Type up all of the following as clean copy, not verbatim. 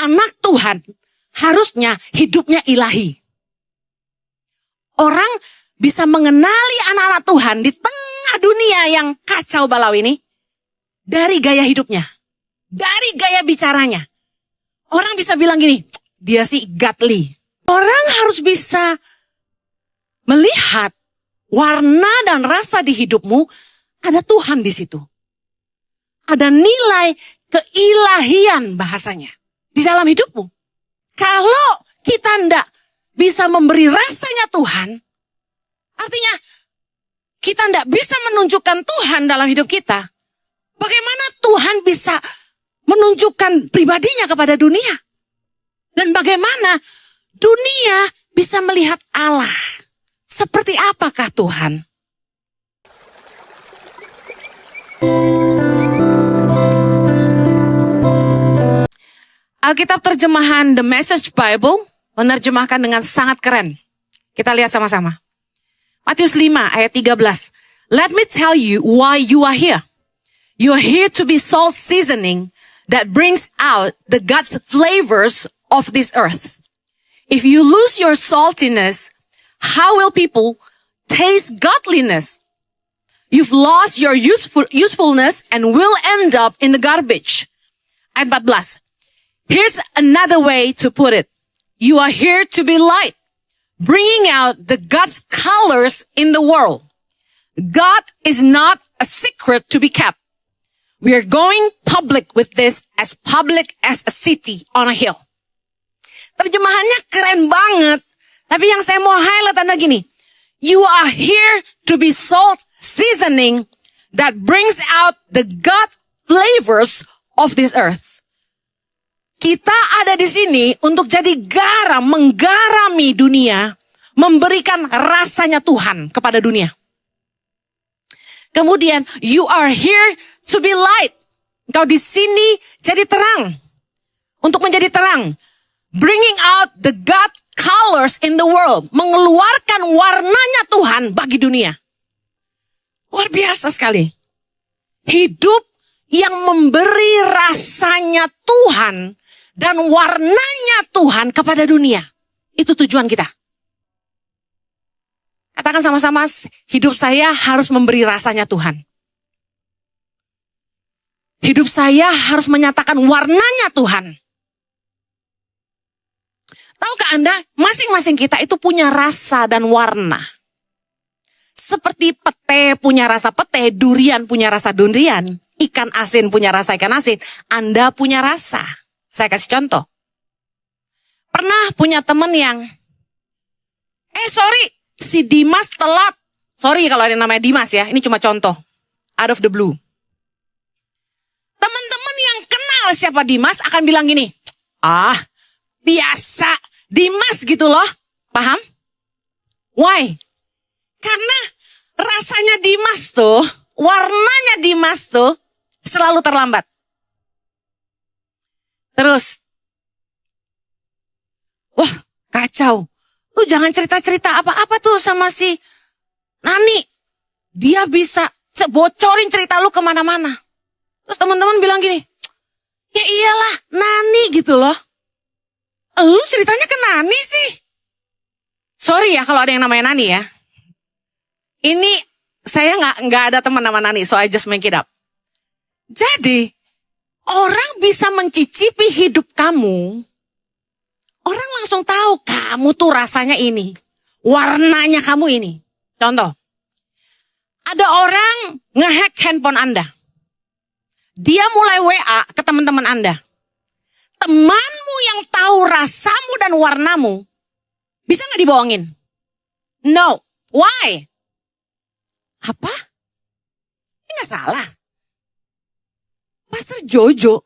anak Tuhan harusnya hidupnya ilahi. Orang bisa mengenali anak-anak Tuhan di tengah dunia yang kacau balau ini dari gaya hidupnya, dari gaya bicaranya. Orang bisa bilang gini, dia sih godly. Orang harus bisa melihat warna dan rasa di hidupmu, ada Tuhan di situ. Ada nilai keilahian bahasanya di dalam hidupmu. Kalau kita tidak bisa memberi rasanya Tuhan, artinya kita tidak bisa menunjukkan Tuhan dalam hidup kita. Bagaimana Tuhan bisa menunjukkan pribadinya kepada dunia? Dan bagaimana dunia bisa melihat Allah? Seperti apakah Tuhan? Alkitab terjemahan The Message Bible menerjemahkan dengan sangat keren. Kita lihat sama-sama. Matius 5 ayat 13. Let me tell you why you are here. You are here to be salt seasoning that brings out the God's flavors of this earth. If you lose your saltiness, how will people taste godliness? You've lost your usefulness and will end up in the garbage. Ayat 14. Here's another way to put it. You are here to be light, bringing out the God's colors in the world. God is not a secret to be kept. We are going public with this as public as a city on a hill. Terjemahannya keren banget. Tapi yang saya mau highlight adalah gini. You are here to be salt seasoning that brings out the God flavors of this earth. Kita ada di sini untuk jadi garam, menggarami dunia, memberikan rasanya Tuhan kepada dunia. Kemudian, you are here to be light. Engkau di sini jadi terang. Untuk menjadi terang. Bringing out the God colors in the world. Mengeluarkan warnanya Tuhan bagi dunia. Luar biasa sekali. Hidup yang memberi rasanya Tuhan dan warnanya Tuhan kepada dunia. Itu tujuan kita. Katakan sama-sama, hidup saya harus memberi rasanya Tuhan. Hidup saya harus menyatakan warnanya Tuhan. Tahukah Anda, masing-masing kita itu punya rasa dan warna. Seperti pete punya rasa pete, durian punya rasa durian, ikan asin punya rasa ikan asin, Anda punya rasa. Saya kasih contoh. Pernah punya teman yang, sorry, si Dimas telat. Sorry kalau ada yang namanya Dimas ya, ini cuma contoh. Out of the blue. Teman-teman yang kenal siapa Dimas akan bilang gini, biasa, Dimas gitu loh. Paham? Why? Karena rasanya Dimas tuh, warnanya Dimas tuh selalu terlambat. Terus, wah kacau. Lu jangan cerita-cerita apa-apa tuh sama si Nani. Dia bisa bocorin cerita lu kemana-mana. Terus teman-teman bilang gini, ya iyalah Nani gitu loh. Lu ceritanya ke Nani sih. Sorry ya kalau ada yang namanya Nani ya. Ini saya nggak ada teman nama Nani, so I just make it up. Jadi orang bisa mencicipi hidup kamu. Orang langsung tahu kamu tuh rasanya ini. Warnanya kamu ini. Contoh. Ada orang ngehack handphone Anda. Dia mulai WA ke teman-teman Anda. Temanmu yang tahu rasamu dan warnamu. Bisa gak dibohongin? No. Why? Apa? Ini gak salah. Pastor Jojo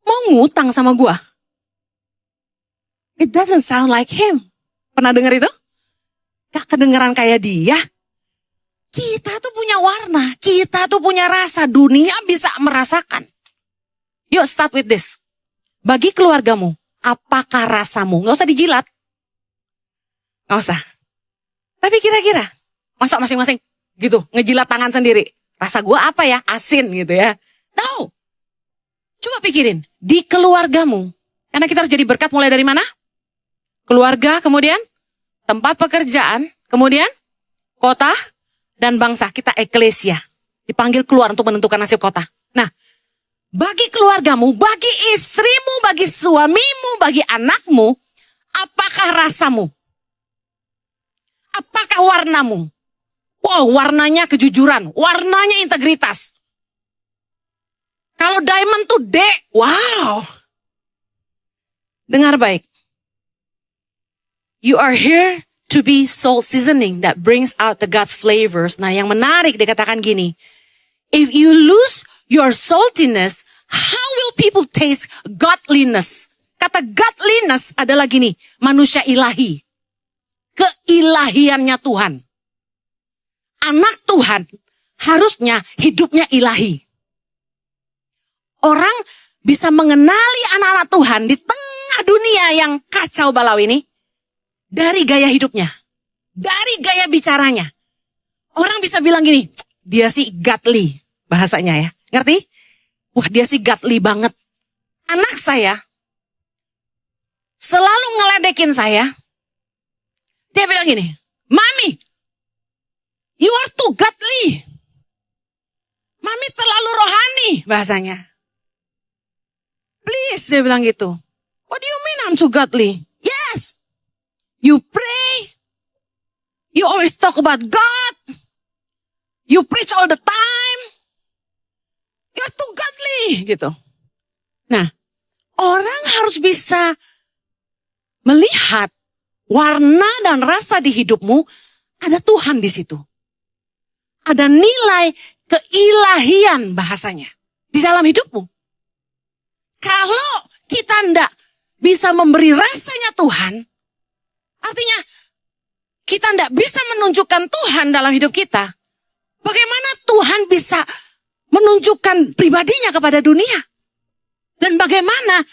mau ngutang sama gua. It doesn't sound like him. Pernah dengar itu? Gak kedengeran kayak dia. Kita tuh punya warna. Kita tuh punya rasa. Dunia bisa merasakan. Yuk start with this. Bagi keluargamu, apakah rasamu? Gak usah dijilat. Gak usah. Tapi kira-kira, masa masing-masing gitu, ngejilat tangan sendiri. Rasa gua apa ya? Asin gitu ya. No. Coba pikirin, di keluargamu, Karena kita harus jadi berkat mulai dari mana? Keluarga, kemudian tempat pekerjaan, kemudian kota dan bangsa. Kita eklesia. Dipanggil keluar untuk menentukan nasib kota. Nah, bagi keluargamu, bagi istrimu, bagi suamimu, bagi anakmu, apakah rasamu? Apakah warnamu? Wow, warnanya kejujuran, warnanya integritas. Kalau diamond tuh D, wow. Dengar baik. You are here to be salt seasoning that brings out the God's flavors. Nah, yang menarik dikatakan gini. If you lose your saltiness, how will people taste godliness? Kata godliness adalah gini, manusia ilahi. Keilahiannya Tuhan. Anak Tuhan harusnya hidupnya ilahi. Orang bisa mengenali anak-anak Tuhan di tengah dunia yang kacau balau ini dari gaya hidupnya, dari gaya bicaranya. Orang bisa bilang gini, dia sih godly bahasanya ya, ngerti? Wah, dia sih godly banget. Anak saya selalu ngeledekin saya. Dia bilang gini, Mami, you are too godly. Mami terlalu rohani bahasanya. Please, dia bilang gitu. What do you mean I'm too godly? Yes, you pray. You always talk about God. You preach all the time. You're too godly, gitu. Nah, orang harus bisa melihat warna dan rasa di hidupmu, ada Tuhan di situ. Ada nilai keilahian bahasanya di dalam hidupmu. Kalau kita tidak bisa memberi rasanya Tuhan, artinya kita tidak bisa menunjukkan Tuhan dalam hidup kita. Bagaimana Tuhan bisa menunjukkan pribadinya kepada dunia? Dan bagaimana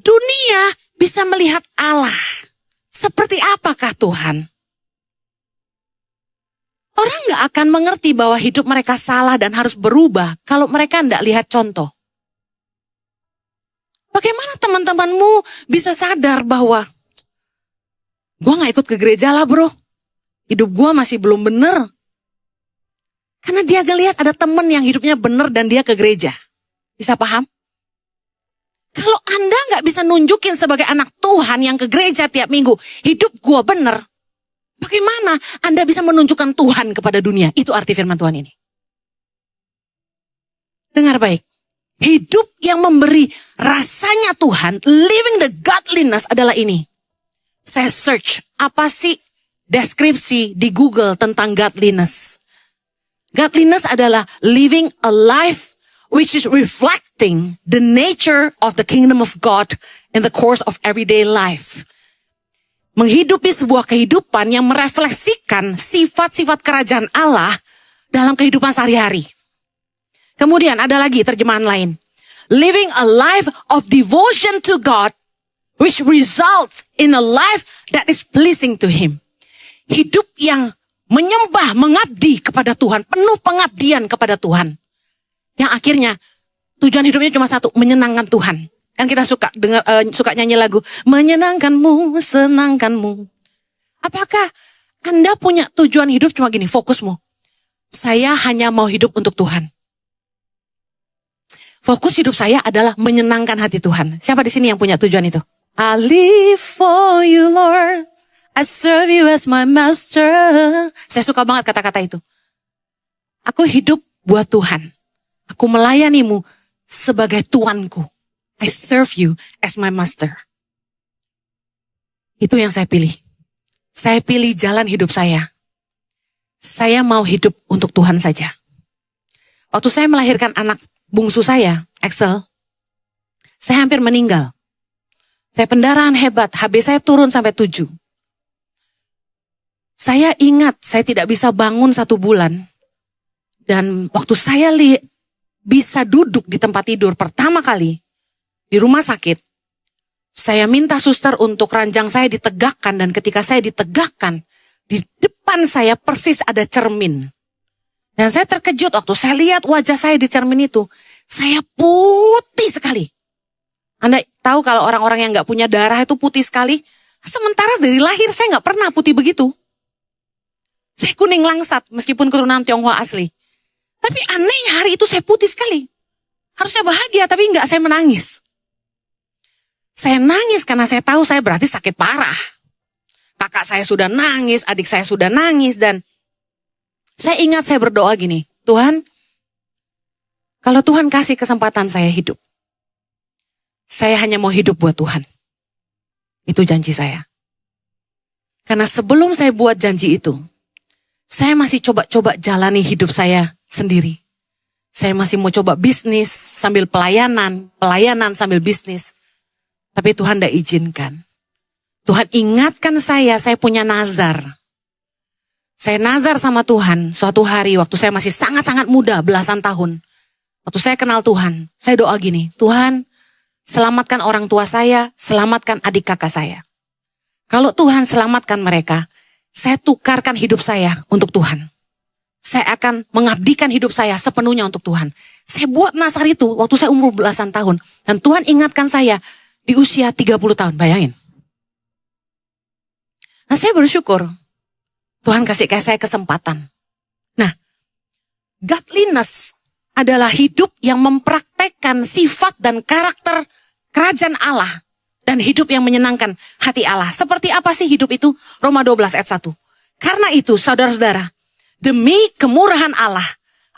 dunia bisa melihat Allah? Seperti apakah Tuhan? Orang gak akan mengerti bahwa hidup mereka salah dan harus berubah kalau mereka tidak lihat contoh. Bagaimana teman-temanmu bisa sadar bahwa gue gak ikut ke gereja lah bro. Hidup gue masih belum bener. Karena dia ngelihat ada teman yang hidupnya bener dan dia ke gereja. Bisa paham? Kalau Anda gak bisa nunjukin sebagai anak Tuhan yang ke gereja tiap minggu, hidup gue bener. Bagaimana Anda bisa menunjukkan Tuhan kepada dunia? Itu arti firman Tuhan ini. Dengar baik. Hidup yang memberi rasanya Tuhan, living the godliness adalah ini. Saya search, apa sih deskripsi di Google tentang godliness? Godliness adalah living a life which is reflecting the nature of the kingdom of God in the course of everyday life. Menghidupi sebuah kehidupan yang merefleksikan sifat-sifat kerajaan Allah dalam kehidupan sehari-hari. Kemudian ada lagi terjemahan lain. Living a life of devotion to God, which results in a life that is pleasing to Him. Hidup yang menyembah, mengabdi kepada Tuhan, penuh pengabdian kepada Tuhan. Yang akhirnya tujuan hidupnya cuma satu, menyenangkan Tuhan. Kan kita suka nyanyi lagu, menyenangkanmu, senangkanmu. Apakah Anda punya tujuan hidup cuma gini, fokusmu? Saya hanya mau hidup untuk Tuhan. Fokus hidup saya adalah menyenangkan hati Tuhan. Siapa di sini yang punya tujuan itu? I live for you, Lord. I serve you as my master. Saya suka banget kata-kata itu. Aku hidup buat Tuhan. Aku melayanimu sebagai Tuanku. I serve you as my master. Itu yang saya pilih. Saya pilih jalan hidup saya. Saya mau hidup untuk Tuhan saja. Waktu saya melahirkan anak bungsu saya, Axel, saya hampir meninggal. Saya pendarahan hebat, HB saya turun sampai 7. Saya ingat saya tidak bisa bangun 1 bulan. Dan waktu saya bisa duduk di tempat tidur pertama kali di rumah sakit, saya minta suster untuk ranjang saya ditegakkan. Dan ketika saya ditegakkan, di depan saya persis ada cermin. Dan saya terkejut waktu saya lihat wajah saya di cermin itu. Saya putih sekali. Anda tahu kalau orang-orang yang gak punya darah itu putih sekali. Sementara dari lahir saya gak pernah putih begitu. Saya kuning langsat meskipun keturunan Tionghoa asli. Tapi anehnya hari itu saya putih sekali. Harusnya bahagia tapi enggak, saya menangis. Saya nangis karena saya tahu saya berarti sakit parah. Kakak saya sudah nangis, adik saya sudah nangis. Dan saya ingat saya berdoa gini, Tuhan, kalau Tuhan kasih kesempatan saya hidup, saya hanya mau hidup buat Tuhan. Itu janji saya. Karena sebelum saya buat janji itu, saya masih coba-coba jalani hidup saya sendiri. Saya masih mau coba bisnis sambil pelayanan sambil bisnis. Tapi Tuhan tidak izinkan. Tuhan ingatkan saya punya nazar. Saya nazar sama Tuhan suatu hari waktu saya masih sangat-sangat muda, belasan tahun. Waktu saya kenal Tuhan, saya doa gini, Tuhan, selamatkan orang tua saya, selamatkan adik kakak saya. Kalau Tuhan selamatkan mereka, saya tukarkan hidup saya untuk Tuhan. Saya akan mengabdikan hidup saya sepenuhnya untuk Tuhan. Saya buat nazar itu waktu saya umur belasan tahun. Dan Tuhan ingatkan saya di usia 30 tahun, bayangin. Nah saya bersyukur, Tuhan kasih saya kesempatan. Nah, godliness adalah hidup yang mempraktekkan sifat dan karakter kerajaan Allah. Dan hidup yang menyenangkan hati Allah. Seperti apa sih hidup itu? Roma 12 ayat 1. Karena itu saudara-saudara, demi kemurahan Allah,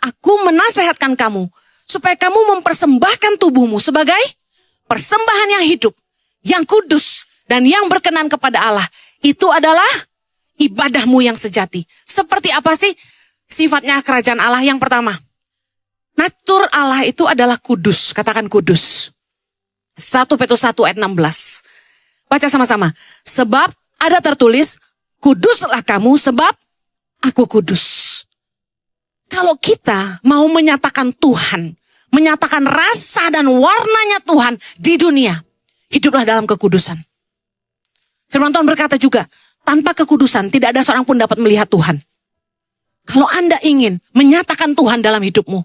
aku menasehatkan kamu, supaya kamu mempersembahkan tubuhmu sebagai persembahan yang hidup, yang kudus, dan yang berkenan kepada Allah. Itu adalah ibadahmu yang sejati. Seperti apa sih sifatnya kerajaan Allah? Yang pertama, natur Allah itu adalah kudus. Katakan kudus. 1 Petrus 1 ayat 16. Baca sama-sama. Sebab ada tertulis, kuduslah kamu sebab aku kudus. Kalau kita mau menyatakan Tuhan, menyatakan rasa dan warnanya Tuhan di dunia, hiduplah dalam kekudusan. Firman Tuhan berkata juga, tanpa kekudusan tidak ada seorang pun dapat melihat Tuhan. Kalau Anda ingin menyatakan Tuhan dalam hidupmu,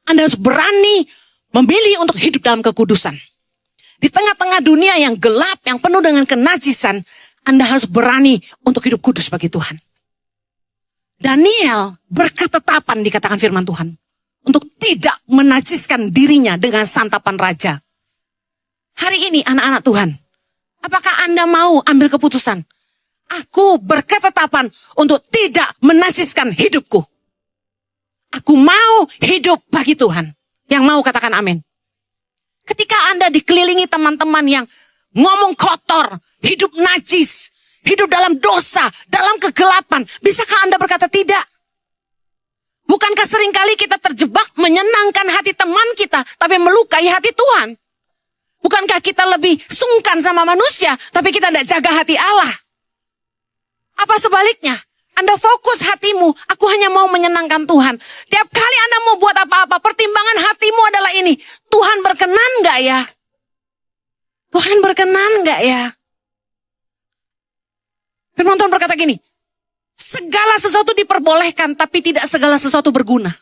Anda harus berani memilih untuk hidup dalam kekudusan. Di tengah-tengah dunia yang gelap, yang penuh dengan kenajisan, Anda harus berani untuk hidup kudus bagi Tuhan. Daniel berketetapan dikatakan firman Tuhan, untuk tidak menajiskan dirinya dengan santapan raja. Hari ini anak-anak Tuhan, apakah Anda mau ambil keputusan? Aku berketetapan untuk tidak menajiskan hidupku. Aku mau hidup bagi Tuhan. Yang mau katakan amin. Ketika Anda dikelilingi teman-teman yang ngomong kotor, hidup najis, hidup dalam dosa, dalam kegelapan, bisakah Anda berkata tidak? Bukankah seringkali kita terjebak menyenangkan hati teman kita, tapi melukai hati Tuhan? Bukankah kita lebih sungkan sama manusia, tapi kita tidak jaga hati Allah? Apa sebaliknya? Anda fokus hatimu, aku hanya mau menyenangkan Tuhan. Tiap kali Anda mau buat apa-apa, pertimbangan hatimu adalah ini. Tuhan berkenan gak ya? Tuhan berkenan gak ya? Firman Tuhan berkata gini, segala sesuatu diperbolehkan, tapi tidak segala sesuatu berguna.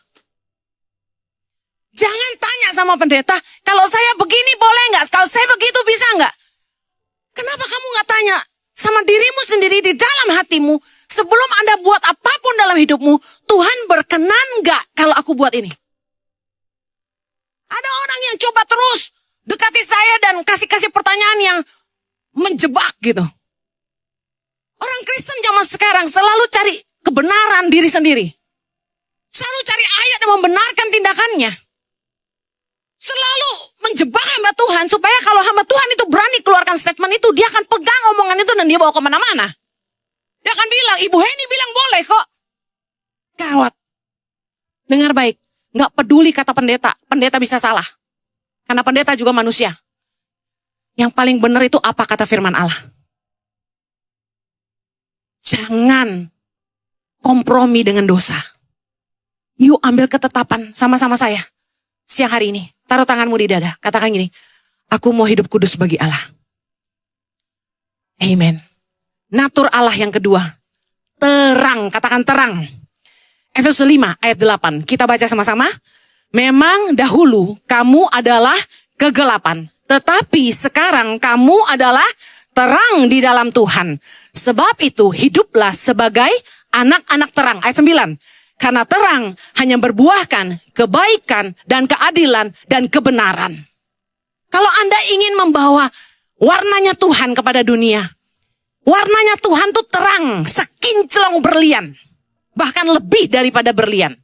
Jangan tanya sama pendeta, kalau saya begini boleh gak? Kalau saya begitu bisa gak? Kenapa kamu gak tanya sama dirimu sendiri di dalam hatimu? Sebelum Anda buat apapun dalam hidupmu, Tuhan berkenan gak kalau aku buat ini? Ada orang yang coba terus dekati saya dan kasih pertanyaan yang menjebak gitu. Orang Kristen zaman sekarang selalu cari kebenaran diri sendiri. Selalu cari ayat yang membenarkan tindakannya. Selalu menjebak hamba Tuhan supaya kalau hamba Tuhan itu berani keluarkan statement itu, dia akan pegang omongan itu dan dia bawa kemana-mana. Dia akan bilang, Ibu Heni bilang boleh kok. Gawat. Dengar baik, gak peduli kata pendeta, pendeta bisa salah. Karena pendeta juga manusia. Yang paling benar itu apa kata firman Allah. Jangan kompromi dengan dosa. Yuk ambil ketetapan sama-sama saya. Siang hari ini, taruh tanganmu di dada. Katakan gini, aku mau hidup kudus bagi Allah. Amen. Natur Allah yang kedua, terang, katakan terang. Efesus 5 ayat 8, kita baca sama-sama. Memang dahulu kamu adalah kegelapan, Tetapi sekarang kamu adalah terang di dalam Tuhan. Sebab itu hiduplah sebagai anak-anak terang. Ayat 9. Karena terang hanya berbuahkan kebaikan dan keadilan dan kebenaran. Kalau Anda ingin membawa warnanya Tuhan kepada dunia, warnanya Tuhan tuh terang, sekinclong berlian. Bahkan lebih daripada berlian.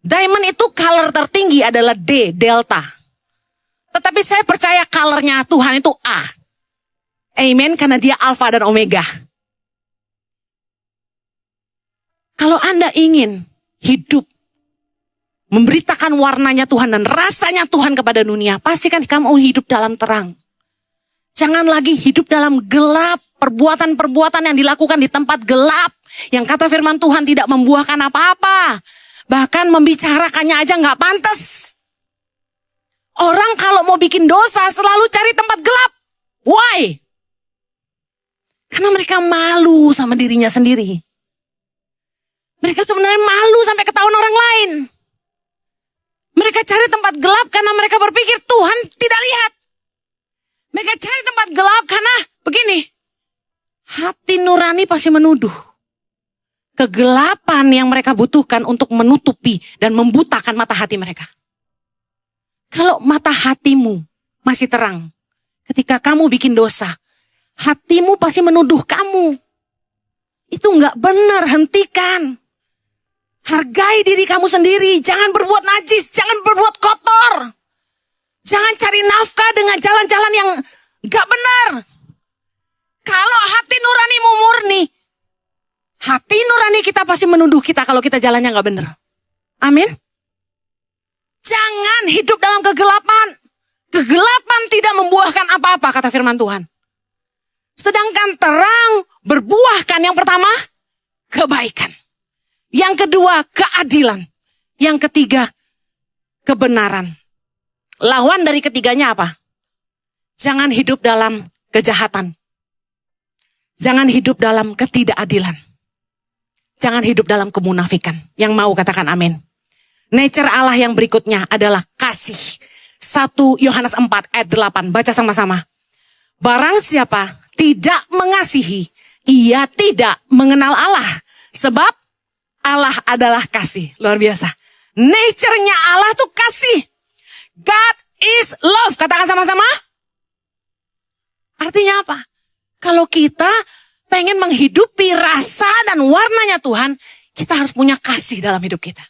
Diamond itu color tertinggi adalah D, delta. Tetapi saya percaya colornya Tuhan itu A. Amen, karena dia alfa dan omega. Kalau Anda ingin hidup, memberitakan warnanya Tuhan dan rasanya Tuhan kepada dunia, pastikan kamu hidup dalam terang. Jangan lagi hidup dalam gelap, perbuatan-perbuatan yang dilakukan di tempat gelap, yang kata firman Tuhan tidak membuahkan apa-apa. Bahkan membicarakannya aja gak pantas. Orang kalau mau bikin dosa selalu cari tempat gelap. Why? Karena mereka malu sama dirinya sendiri. Mereka sebenarnya malu sampai ketahuan orang lain. Mereka cari tempat gelap karena mereka berpikir Tuhan tidak lihat. Mereka cari tempat gelap karena begini. Hati nurani pasti menuduh. Kegelapan yang mereka butuhkan untuk menutupi dan membutakan mata hati mereka. Kalau mata hatimu masih terang, ketika kamu bikin dosa, hatimu pasti menuduh kamu. Itu nggak benar, hentikan. Hargai diri kamu sendiri, jangan berbuat najis, jangan berbuat kotor. Jangan cari nafkah dengan jalan-jalan yang nggak benar. Kalau hati nuranimu murni, hati nurani kita pasti menuduh kita kalau kita jalannya nggak benar. Amin. Jangan hidup dalam kegelapan. Kegelapan tidak membuahkan apa-apa, kata firman Tuhan. Sedangkan terang berbuahkan yang pertama, kebaikan. Yang kedua, keadilan. Yang ketiga, kebenaran. Lawan dari ketiganya apa? Jangan hidup dalam kejahatan. Jangan hidup dalam ketidakadilan. Jangan hidup dalam kemunafikan. Yang mau katakan amin. Nature Allah yang berikutnya adalah kasih. 1 Yohanes 4 ayat 8. Baca sama-sama. Barang siapa tidak mengasihi, ia tidak mengenal Allah. Sebab Allah adalah kasih. Luar biasa. Nature-nya Allah tuh kasih. God is love. Katakan sama-sama. Artinya apa? Kalau kita pengen menghidupi rasa dan warnanya Tuhan, kita harus punya kasih dalam hidup kita.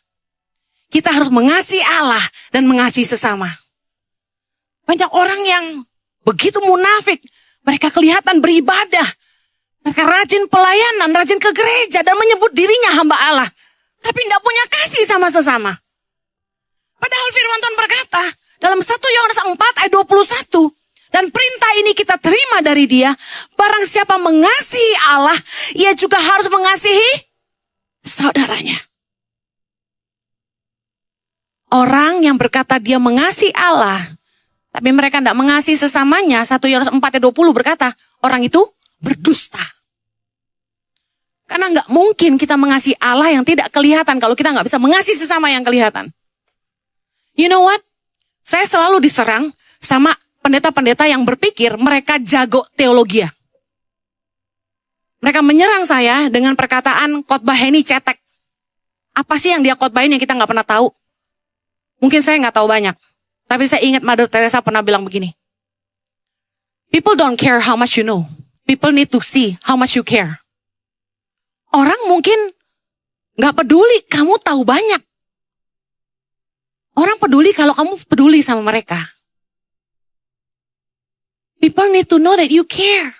Kita harus mengasihi Allah dan mengasihi sesama. Banyak orang yang begitu munafik. Mereka kelihatan beribadah. Mereka rajin pelayanan, rajin ke gereja dan menyebut dirinya hamba Allah. Tapi tidak punya kasih sama sesama. Padahal firman Tuhan berkata dalam 1 Yohanes 4 ayat 21. Dan perintah ini kita terima dari dia. Barang siapa mengasihi Allah, ia juga harus mengasihi saudaranya. Orang yang berkata dia mengasihi Allah, tapi mereka tidak mengasihi sesamanya, 1 Yohanes 4 ayat 20 berkata, orang itu berdusta. Karena nggak mungkin kita mengasihi Allah yang tidak kelihatan kalau kita nggak bisa mengasihi sesama yang kelihatan. You know what? Saya selalu diserang sama pendeta-pendeta yang berpikir mereka jago teologi. Mereka menyerang saya dengan perkataan khotbah Henny cetek. Apa sih yang dia khotbahin yang kita nggak pernah tahu? Mungkin saya nggak tahu banyak. Tapi saya ingat Mother Teresa pernah bilang begini. People don't care how much you know. People need to see how much you care. Orang mungkin nggak peduli kamu tahu banyak. Orang peduli kalau kamu peduli sama mereka. People need to know that you care.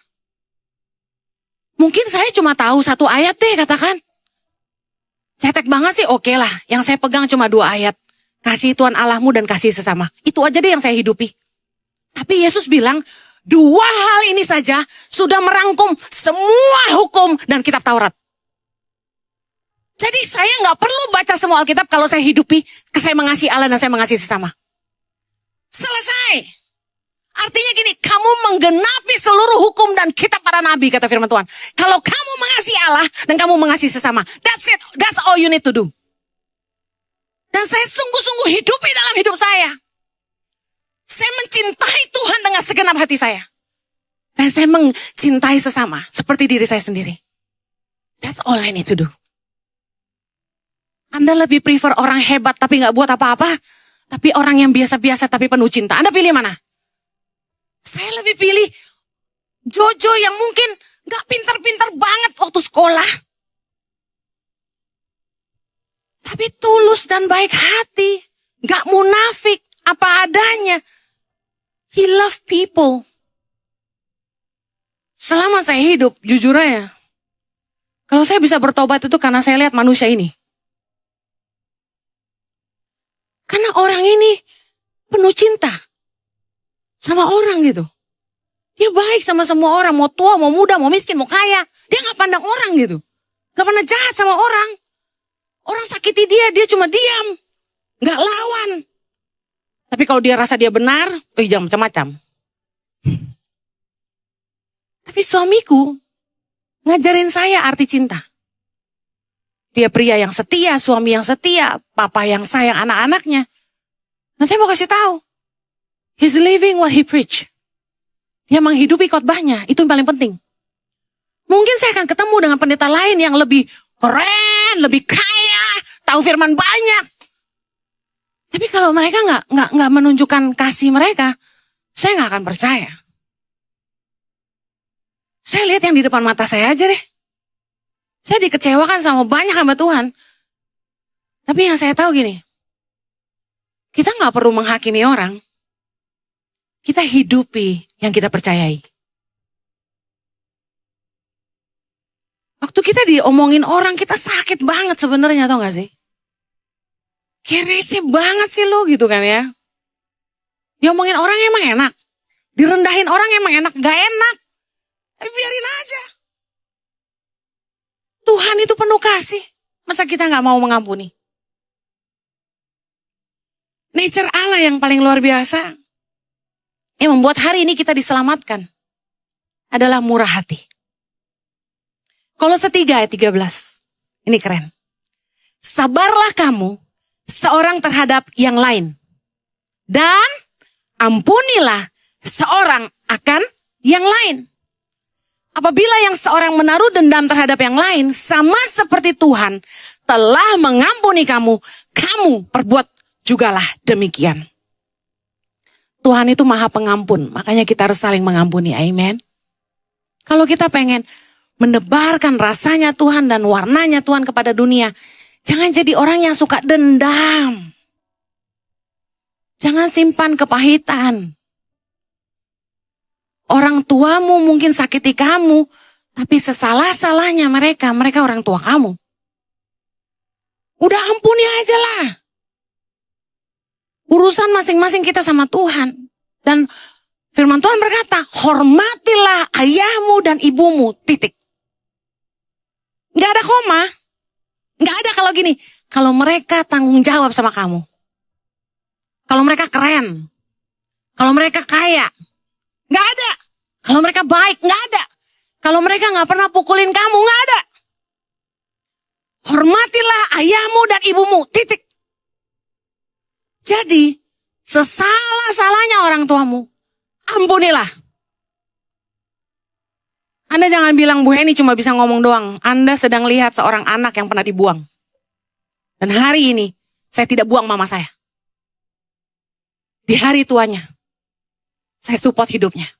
Mungkin saya cuma tahu 1 ayat deh katakan. Cetek banget sih, oke lah. Yang saya pegang cuma 2 ayat. Kasih Tuhan Allahmu dan kasih sesama. Itu aja deh yang saya hidupi. Tapi Yesus bilang, 2 hal ini saja sudah merangkum semua hukum dan kitab Taurat. Jadi saya nggak perlu baca semua Alkitab kalau saya hidupi, saya mengasihi Allah dan saya mengasihi sesama. Selesai. Artinya gini, kamu menggenapi seluruh hukum dan kitab para nabi, kata firman Tuhan. Kalau kamu mengasihi Allah dan kamu mengasihi sesama, that's it, that's all you need to do. Dan saya sungguh-sungguh hidupi dalam hidup saya. Saya mencintai Tuhan dengan segenap hati saya. Dan saya mencintai sesama seperti diri saya sendiri. That's all I need to do. Anda lebih prefer orang hebat tapi gak buat apa-apa, tapi orang yang biasa-biasa tapi penuh cinta. Anda pilih mana? Saya lebih pilih Jojo yang mungkin gak pintar-pintar banget waktu sekolah. Tapi tulus dan baik hati. Gak munafik, apa adanya. He love people. Selama saya hidup, jujur aja. Kalau saya bisa bertobat itu karena saya lihat manusia ini. Karena orang ini penuh cinta sama orang gitu. Dia baik sama semua orang, mau tua, mau muda, mau miskin, mau kaya. Dia gak pandang orang gitu. Gak pernah jahat sama orang. Orang sakiti dia cuma diam. Gak lawan. Tapi kalau dia rasa dia benar, jangan macam-macam. Tapi suamiku ngajarin saya arti cinta. Dia pria yang setia, suami yang setia, papa yang sayang anak-anaknya. Dan saya mau kasih tahu, he's living what he preach. Dia menghidupi khotbahnya, itu yang paling penting. Mungkin saya akan ketemu dengan pendeta lain yang lebih keren, lebih kaya, tahu firman banyak. Tapi kalau mereka nggak menunjukkan kasih mereka, saya nggak akan percaya. Saya lihat yang di depan mata saya aja deh. Saya dikecewakan sama banyak hamba Tuhan. Tapi yang saya tahu gini, kita nggak perlu menghakimi orang. Kita hidupi yang kita percayai. Waktu kita diomongin orang, kita sakit banget sebenarnya, tau gak sih? Kayak rese banget sih lo gitu kan ya. Diomongin orang emang enak. Direndahin orang emang enak, gak enak. Tapi biarin aja. Tuhan itu penuh kasih. Masa kita gak mau mengampuni? Nature Allah yang paling luar biasa, yang membuat hari ini kita diselamatkan, adalah murah hati. Kolose 3 ayat 13. Ini keren. Sabarlah kamu seorang terhadap yang lain. Dan ampunilah seorang akan yang lain. Apabila yang seorang menaruh dendam terhadap yang lain, sama seperti Tuhan telah mengampuni kamu, kamu perbuat jugalah demikian. Tuhan itu maha pengampun, makanya kita harus saling mengampuni, amin. Kalau kita pengen menebarkan rasanya Tuhan dan warnanya Tuhan kepada dunia, jangan jadi orang yang suka dendam. Jangan simpan kepahitan. Orang tuamu mungkin sakiti kamu, tapi sesalah-salahnya mereka orang tua kamu. Udah ampuni aja lah. Urusan masing-masing kita sama Tuhan. Dan firman Tuhan berkata, hormatilah ayahmu dan ibumu, titik. Gak ada koma. Gak ada kalau gini, kalau mereka tanggung jawab sama kamu. Kalau mereka keren. Kalau mereka kaya. Gak ada. Kalau mereka baik, gak ada. Kalau mereka gak pernah pukulin kamu, gak ada. Hormatilah ayahmu dan ibumu, titik. Jadi, sesalah-salahnya orang tuamu, ampunilah. Anda jangan bilang Bu Heni cuma bisa ngomong doang. Anda sedang lihat seorang anak yang pernah dibuang. Dan hari ini, saya tidak buang mama saya. Di hari tuanya, saya support hidupnya.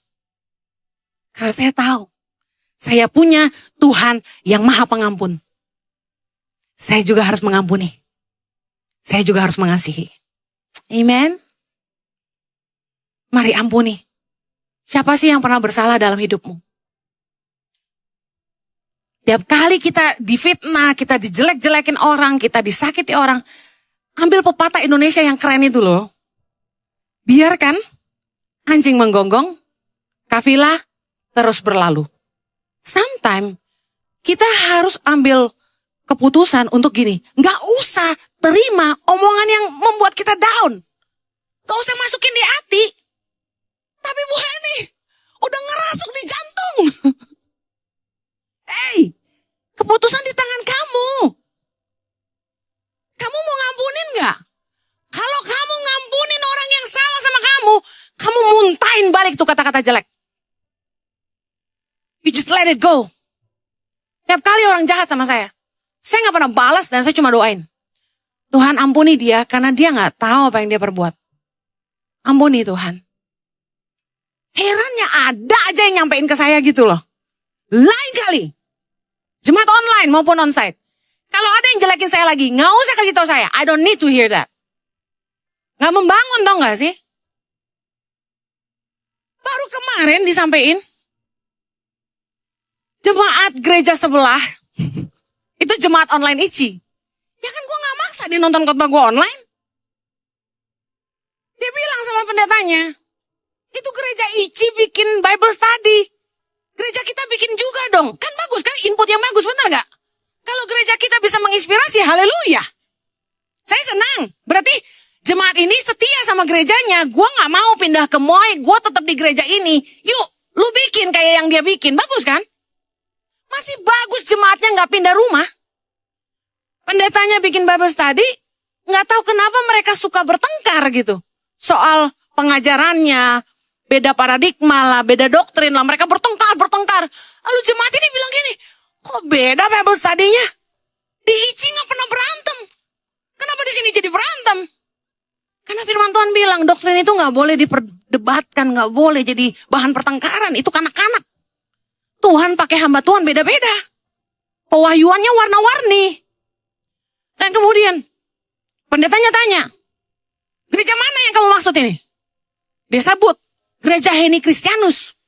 Karena saya tahu, saya punya Tuhan yang maha pengampun. Saya juga harus mengampuni. Saya juga harus mengasihi. Amen. Mari ampuni. Siapa sih yang pernah bersalah dalam hidupmu? Tiap kali kita difitnah, kita dijelek-jelekin orang, kita disakiti orang, ambil pepatah Indonesia yang keren itu loh. Biarkan anjing menggonggong, kafilah terus berlalu. Sometimes kita harus ambil keputusan untuk gini, gak usah terima omongan yang membuat kita down. Gak usah masukin di hati. Tapi Bu Heni, udah ngerasuk di jantung. Hey, keputusan di tangan kamu. Kamu mau ngampunin gak? Kalau kamu ngampunin orang yang salah sama kamu, kata-kata jelek. You just let it go. Tiap kali orang jahat sama saya nggak pernah balas dan saya cuma doain. Tuhan ampuni dia karena dia nggak tahu apa yang dia perbuat. Ampuni Tuhan. Herannya ada aja yang nyampein ke saya gitu loh. Lain kali. Jemaat online maupun onsite. Kalau ada yang jelekin saya lagi, nggak usah kasih tahu saya. I don't need to hear that. Nggak membangun tau nggak sih? Baru kemarin disampaikan. Jemaat gereja sebelah, itu jemaat online ICI. Ya kan gue gak maksa dia nonton khotbah gue online. Dia bilang sama pendetanya, itu gereja ICI bikin Bible study. Gereja kita bikin juga dong. Kan bagus kan, input yang bagus, benar gak? Kalau gereja kita bisa menginspirasi, haleluya. Saya senang, berarti jemaat ini setia sama gerejanya. Gue gak mau pindah ke Moy, gue tetap di gereja ini. Yuk, lu bikin kayak yang dia bikin, bagus kan? Masih bagus jemaatnya gak pindah rumah. Pendetanya bikin Bible study, gak tahu kenapa mereka suka bertengkar gitu. Soal pengajarannya, beda paradigma lah, beda doktrin lah. Mereka bertengkar. Lalu jemaat ini bilang gini, kok beda Bible study-nya? Di ICI gak pernah berantem. Kenapa di sini jadi berantem? Karena firman Tuhan bilang, doktrin itu gak boleh diperdebatkan, gak boleh jadi bahan pertengkaran. Itu kanak-kanak. Tuhan pakai hamba Tuhan beda-beda. Pewahyuannya warna-warni. Dan kemudian pendetanya tanya, gereja mana yang kamu maksud ini? Dia sebut, gereja Heni Kristianus.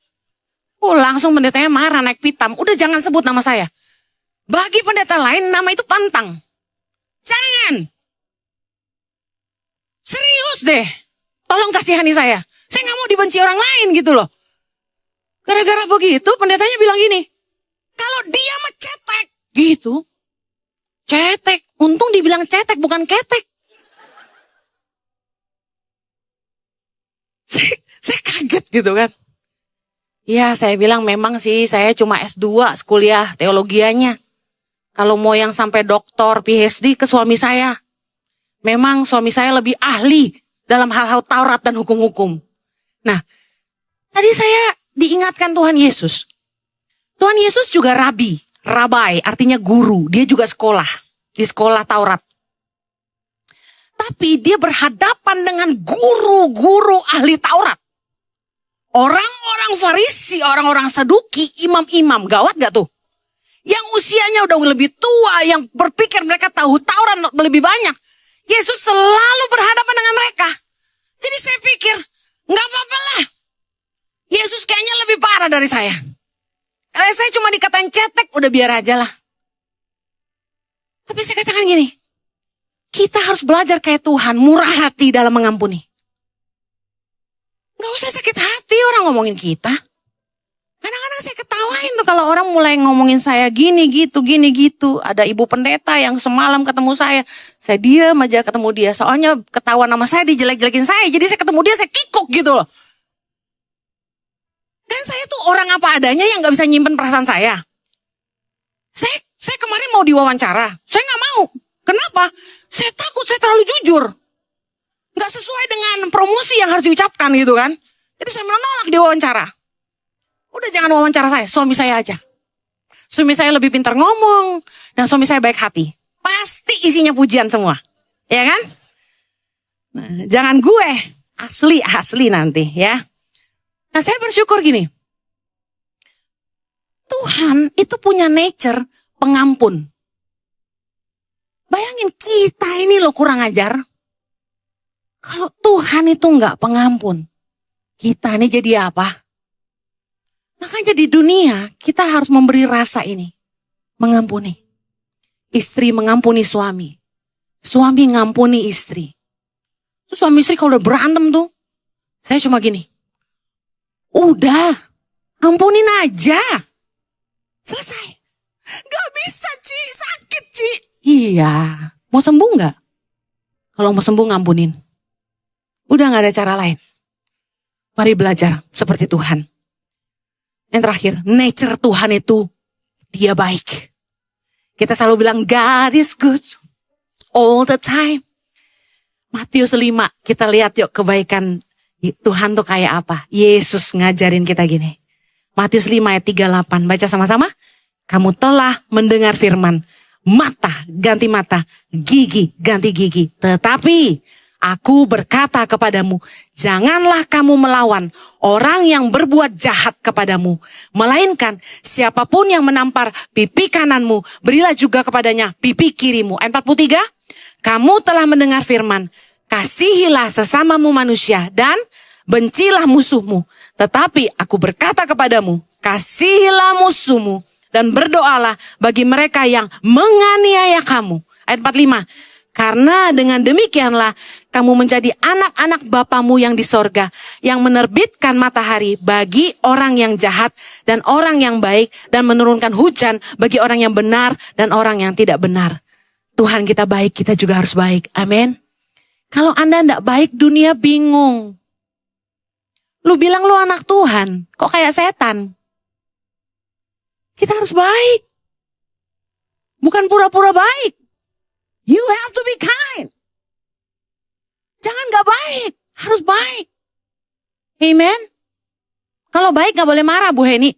Langsung pendetanya marah naik pitam. Udah jangan sebut nama saya. Bagi pendeta lain nama itu pantang. Jangan. Serius deh. Tolong kasihani saya. Saya gak mau dibenci orang lain gitu loh. Gara-gara begitu pendetanya bilang gini, kalau dia mencetek gitu, cetek, untung dibilang cetek bukan ketek. Saya kaget gitu kan. Ya saya bilang memang sih saya cuma S2 kuliah teologianya. Kalau mau yang sampai doktor, PhD ke suami saya. Memang suami saya lebih ahli dalam hal-hal Taurat dan hukum-hukum. Nah, tadi saya diingatkan Tuhan Yesus. Tuhan Yesus juga rabai artinya guru. Dia juga sekolah, di sekolah Taurat. Tapi dia berhadapan dengan guru-guru ahli Taurat. Orang-orang Farisi, orang-orang Saduki, imam-imam, gawat gak tuh? Yang usianya udah lebih tua, yang berpikir mereka tahu Taurat lebih banyak. Yesus selalu berhadapan dengan mereka. Jadi saya pikir, gak apa-apa lah. Yesus kayaknya lebih parah dari saya. Kalau saya cuma dikatain cetek, udah biar aja lah. Tapi saya katakan gini, kita harus belajar kayak Tuhan, murah hati dalam mengampuni. Gak usah sakit hati orang ngomongin kita. Kadang-kadang saya ketawain tuh kalau orang mulai ngomongin saya gini gitu. Ada ibu pendeta yang semalam ketemu saya diam aja ketemu dia. Soalnya ketahuan nama saya dijelek-jelekin saya, jadi saya ketemu dia saya kikuk gitu loh. Kan saya tuh orang apa adanya yang gak bisa nyimpen perasaan saya. Saya kemarin mau diwawancara. Saya gak mau. Kenapa? Saya takut saya terlalu jujur. Gak sesuai dengan promosi yang harus diucapkan gitu kan. Jadi saya menolak diwawancara. Udah jangan wawancara saya, suami saya aja. Suami saya lebih pintar ngomong. Dan suami saya baik hati. Pasti isinya pujian semua. Ya kan? Nah, jangan gue. Asli nanti ya. Nah saya bersyukur gini, Tuhan itu punya nature pengampun. Bayangin kita ini loh kurang ajar. Kalau Tuhan itu enggak pengampun, kita ini jadi apa? Makanya di dunia kita harus memberi rasa ini, mengampuni. Istri mengampuni suami, suami ngampuni istri. Terus suami istri kalau udah berantem tuh, saya cuma gini. Udah, ampunin aja. Selesai. Gak bisa, Ci. Sakit, Ci. Iya. Mau sembuh gak? Kalau mau sembuh ngampunin. Udah gak ada cara lain. Mari belajar seperti Tuhan. Yang terakhir, nature Tuhan itu dia baik. Kita selalu bilang God is good all the time. Matius 5, kita lihat yuk kebaikan Tuhan tuh kayak apa? Yesus ngajarin kita gini. Matius 5 ayat 38, baca sama-sama. Kamu telah mendengar firman, mata ganti mata, gigi ganti gigi. Tetapi aku berkata kepadamu, janganlah kamu melawan orang yang berbuat jahat kepadamu. Melainkan siapapun yang menampar pipi kananmu, berilah juga kepadanya pipi kirimu. Ayat 43, kamu telah mendengar firman, kasihilah sesamamu manusia dan bencilah musuhmu. Tetapi aku berkata kepadamu, kasihilah musuhmu dan berdoalah bagi mereka yang menganiaya kamu. Ayat 45. Karena dengan demikianlah kamu menjadi anak-anak Bapamu yang di sorga, yang menerbitkan matahari bagi orang yang jahat dan orang yang baik, dan menurunkan hujan bagi orang yang benar dan orang yang tidak benar. Tuhan kita baik, kita juga harus baik. Amin. Kalau Anda tidak baik, dunia bingung. Lu bilang lu anak Tuhan, kok kayak setan? Kita harus baik. Bukan pura-pura baik. You have to be kind. Jangan gak baik, harus baik. Amen. Kalau baik gak boleh marah, Bu Heni.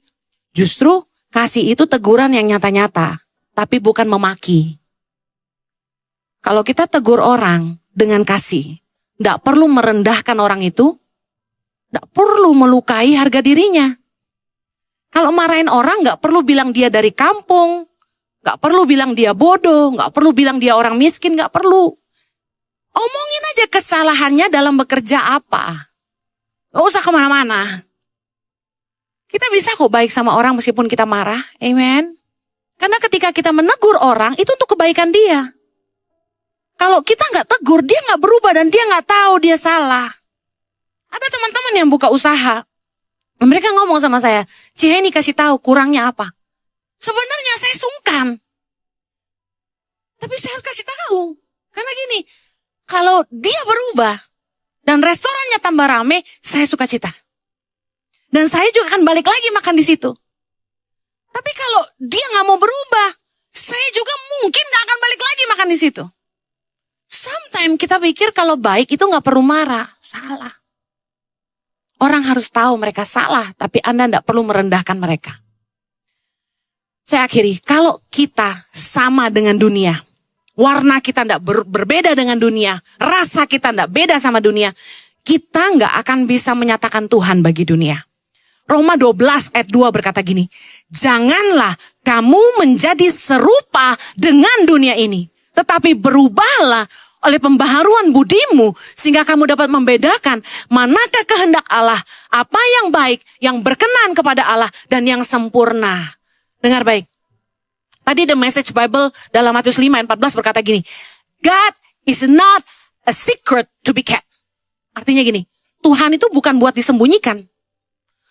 Justru kasih itu teguran yang nyata-nyata, tapi bukan memaki. Kalau kita tegur orang dengan kasih, gak perlu merendahkan orang itu, gak perlu melukai harga dirinya. Kalau marahin orang gak perlu bilang dia dari kampung, gak perlu bilang dia bodoh, gak perlu bilang dia orang miskin, gak perlu. Omongin aja kesalahannya dalam bekerja apa. Gak usah kemana-mana. Kita bisa kok baik sama orang meskipun kita marah, amen. Karena ketika kita menegur orang, itu untuk kebaikan dia. Kalau kita gak tegur, dia gak berubah dan dia gak tahu dia salah. Ada teman-teman yang buka usaha. Mereka ngomong sama saya, Ciheni kasih tahu kurangnya apa. Sebenarnya saya sungkan. Tapi saya harus kasih tahu. Karena gini, kalau dia berubah dan restorannya tambah rame, saya suka cita. Dan saya juga akan balik lagi makan di situ. Tapi kalau dia nggak mau berubah, saya juga mungkin nggak akan balik lagi makan di situ. Sometimes kita pikir kalau baik itu nggak perlu marah, salah. Orang harus tahu mereka salah, tapi Anda tidak perlu merendahkan mereka. Saya akhiri, kalau kita sama dengan dunia, warna kita tidak berbeda dengan dunia, rasa kita tidak beda sama dunia, kita nggak akan bisa menyatakan Tuhan bagi dunia. Roma 12 ayat 2 berkata gini, janganlah kamu menjadi serupa dengan dunia ini, tetapi berubahlah oleh pembaharuan budimu, sehingga kamu dapat membedakan manakah kehendak Allah, apa yang baik, yang berkenan kepada Allah, dan yang sempurna. Dengar baik. Tadi The Message Bible dalam Matius 5 ayat 14 berkata gini, God is not a secret to be kept. Artinya gini, Tuhan itu bukan buat disembunyikan.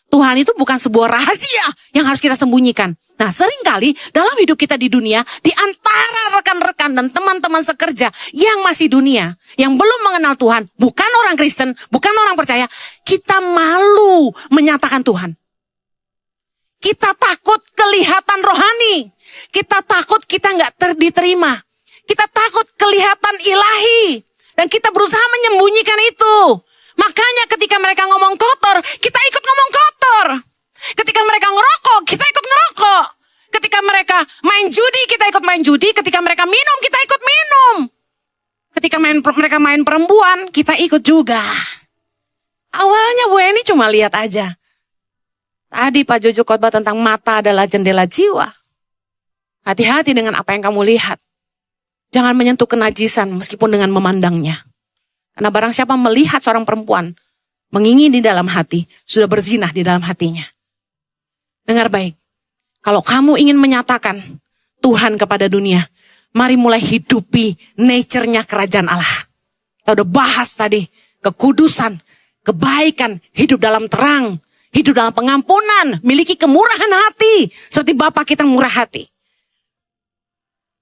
Tuhan itu bukan sebuah rahasia yang harus kita sembunyikan. Nah, seringkali dalam hidup kita di dunia, di antara rekan-rekan dan teman-teman sekerja yang masih dunia, yang belum mengenal Tuhan, bukan orang Kristen, bukan orang percaya, kita malu menyatakan Tuhan. Kita takut kelihatan rohani. Kita takut kita nggak diterima. Kita takut kelihatan ilahi. Dan kita berusaha menyembunyikan itu. Makanya ketika mereka ngomong kotor, kita ikut ngomong kotor. Ketika mereka ngerokok, kita ikut ngerokok. Ketika mereka main judi, kita ikut main judi. Ketika mereka minum, kita ikut minum. Ketika mereka main perempuan, kita ikut juga. Awalnya Bu Eni cuma lihat aja. Tadi Pak Jojo khotbah tentang mata adalah jendela jiwa. Hati-hati dengan apa yang kamu lihat. Jangan menyentuh kenajisan meskipun dengan memandangnya. Karena barang siapa melihat seorang perempuan mengingini di dalam hati, sudah berzinah di dalam hatinya. Dengar baik, kalau kamu ingin menyatakan Tuhan kepada dunia, mari mulai hidupi nature-nya kerajaan Allah. Kita udah bahas tadi, kekudusan, kebaikan, hidup dalam terang, hidup dalam pengampunan, miliki kemurahan hati, seperti Bapa kita murah hati.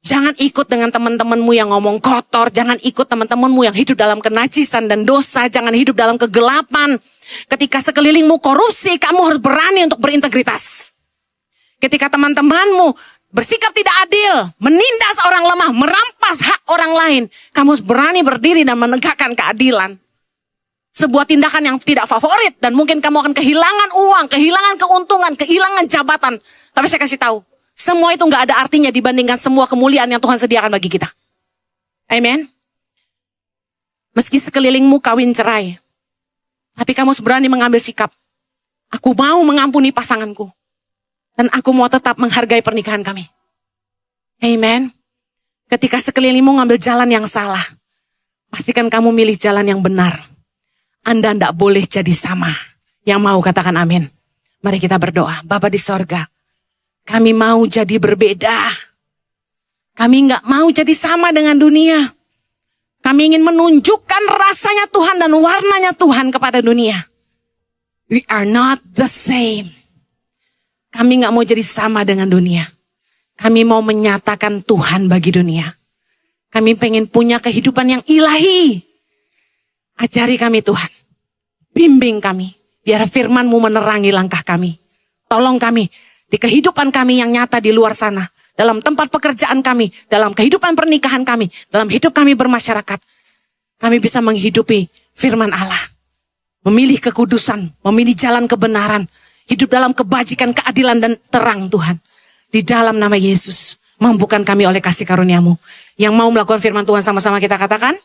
Jangan ikut dengan teman-temanmu yang ngomong kotor. Jangan ikut teman-temanmu yang hidup dalam kenajisan dan dosa. Jangan hidup dalam kegelapan. Ketika sekelilingmu korupsi, kamu harus berani untuk berintegritas. Ketika teman-temanmu bersikap tidak adil, menindas orang lemah, merampas hak orang lain, kamu harus berani berdiri dan menegakkan keadilan. sebuah tindakan yang tidak favorit. Dan mungkin kamu akan kehilangan uang, kehilangan keuntungan, kehilangan jabatan. Tapi saya kasih tahu, semua itu gak ada artinya dibandingkan semua kemuliaan yang Tuhan sediakan bagi kita. Amen. Meski sekelilingmu kawin cerai, tapi kamu berani mengambil sikap. Aku mau mengampuni pasanganku. Dan aku mau tetap menghargai pernikahan kami. Amen. Ketika sekelilingmu ngambil jalan yang salah, pastikan kamu milih jalan yang benar. Anda tidak boleh jadi sama. Yang mau katakan amin. Mari kita berdoa. Bapa di sorga, kami mau jadi berbeda. Kami nggak mau jadi sama dengan dunia. Kami ingin menunjukkan rasanya Tuhan dan warnanya Tuhan kepada dunia. We are not the same. Kami nggak mau jadi sama dengan dunia. Kami mau menyatakan Tuhan bagi dunia. Kami pengen punya kehidupan yang ilahi. Ajari kami Tuhan. Bimbing kami. Biar firman-Mu menerangi langkah kami. Tolong kami di kehidupan kami yang nyata di luar sana. Dalam tempat pekerjaan kami, dalam kehidupan pernikahan kami, dalam hidup kami bermasyarakat. Kami bisa menghidupi firman Allah. Memilih kekudusan, memilih jalan kebenaran. Hidup dalam kebajikan, keadilan, dan terang Tuhan. Di dalam nama Yesus, mampukan kami oleh kasih karunia-Mu. Yang mau melakukan firman Tuhan sama-sama kita katakan.